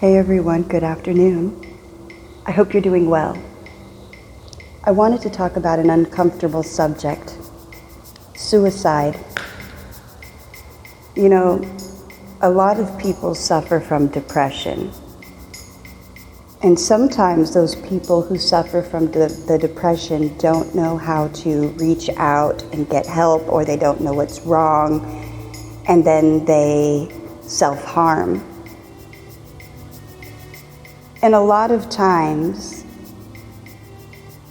Hey everyone, good afternoon. I hope you're doing well. I wanted to talk about an uncomfortable subject, suicide. You know, a lot of people suffer from depression. And sometimes those people who suffer from the depression don't know how to reach out and get help, or they don't know what's wrong, and then they self-harm. And a lot of times,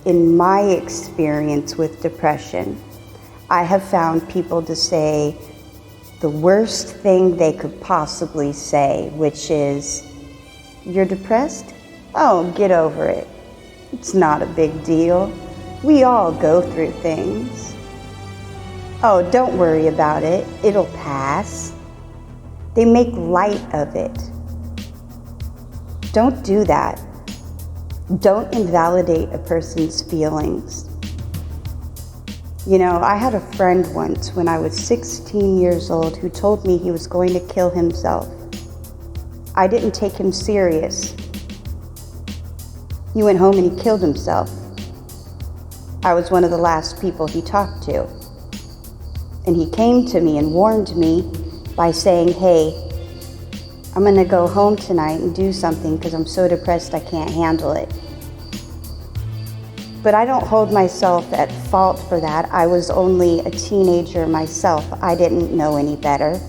in my experience with depression, I have found people to say the worst thing they could possibly say, which is, "You're depressed? Oh, get over it. It's not a big deal. We all go through things. Oh, don't worry about it. It'll pass." They make light of it. Don't do that. Don't invalidate a person's feelings. You know, I had a friend once when I was 16 years old who told me he was going to kill himself. I didn't take him serious. He went home and he killed himself. I was one of the last people he talked to. And he came to me and warned me by saying, "Hey, I'm gonna go home tonight and do something because I'm so depressed I can't handle it." But I don't hold myself at fault for that. I was only a teenager myself. I didn't know any better.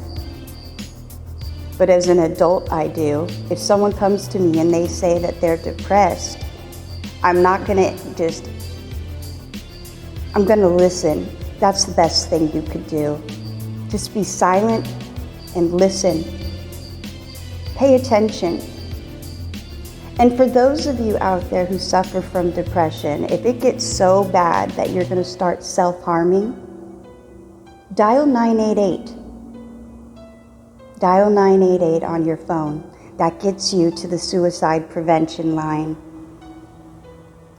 But as an adult, I do. If someone comes to me and they say that they're depressed, I'm gonna listen. That's the best thing you could do. Just be silent and listen. Pay attention. And for those of you out there who suffer from depression, if it gets so bad that you're going to start self-harming, dial 988. Dial 988 on your phone. That gets you to the suicide prevention line.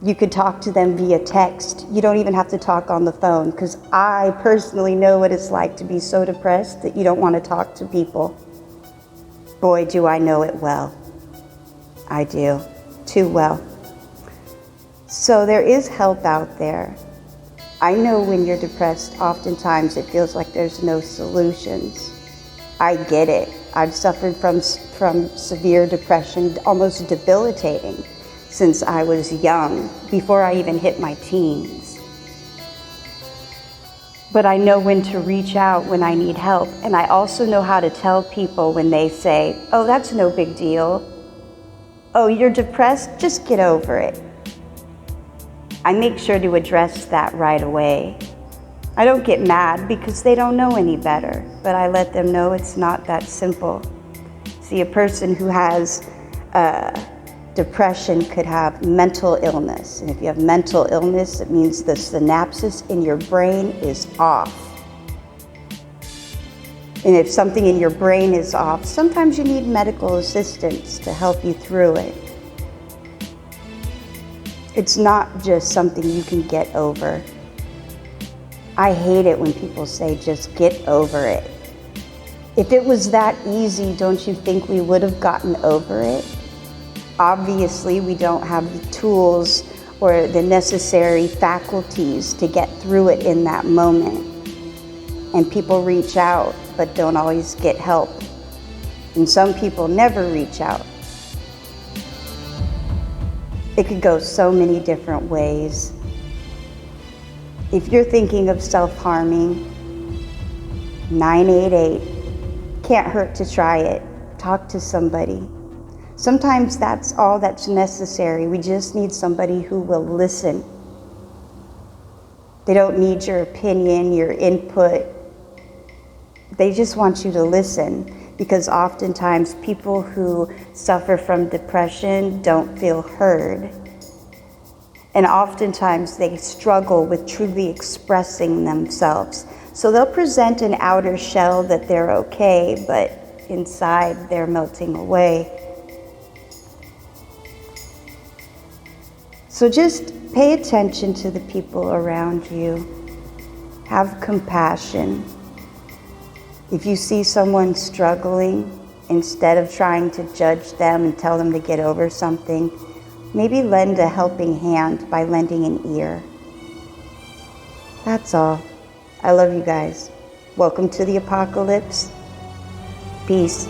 You could talk to them via text. You don't even have to talk on the phone, because I personally know what it's like to be so depressed that you don't want to talk to people. Boy, do I know it well. I do, too well. So there is help out there. I know when you're depressed, oftentimes it feels like there's no solutions. I get it. I've suffered from severe depression, almost debilitating, since I was young, before I even hit my teens. But I know when to reach out when I need help. And I also know how to tell people when they say, "Oh, that's no big deal. Oh, you're depressed? Just get over it." I make sure to address that right away. I don't get mad because they don't know any better, but I let them know it's not that simple. See, a person who has depression could have mental illness. And if you have mental illness, it means the synapses in your brain is off. And if something in your brain is off, sometimes you need medical assistance to help you through it. It's not just something you can get over. I hate it when people say, "Just get over it." If it was that easy, don't you think we would have gotten over it? Obviously, we don't have the tools or the necessary faculties to get through it in that moment. And people reach out, but don't always get help. And some people never reach out. It could go so many different ways. If you're thinking of self-harming, 988. Can't hurt to try it. Talk to somebody. Sometimes that's all that's necessary. We just need somebody who will listen. They don't need your opinion, your input. They just want you to listen, because oftentimes people who suffer from depression don't feel heard. And oftentimes they struggle with truly expressing themselves. So they'll present an outer shell that they're okay, but inside they're melting away. So just pay attention to the people around you. Have compassion. If you see someone struggling, instead of trying to judge them and tell them to get over something, maybe lend a helping hand by lending an ear. That's all. I love you guys. Welcome to the apocalypse. Peace.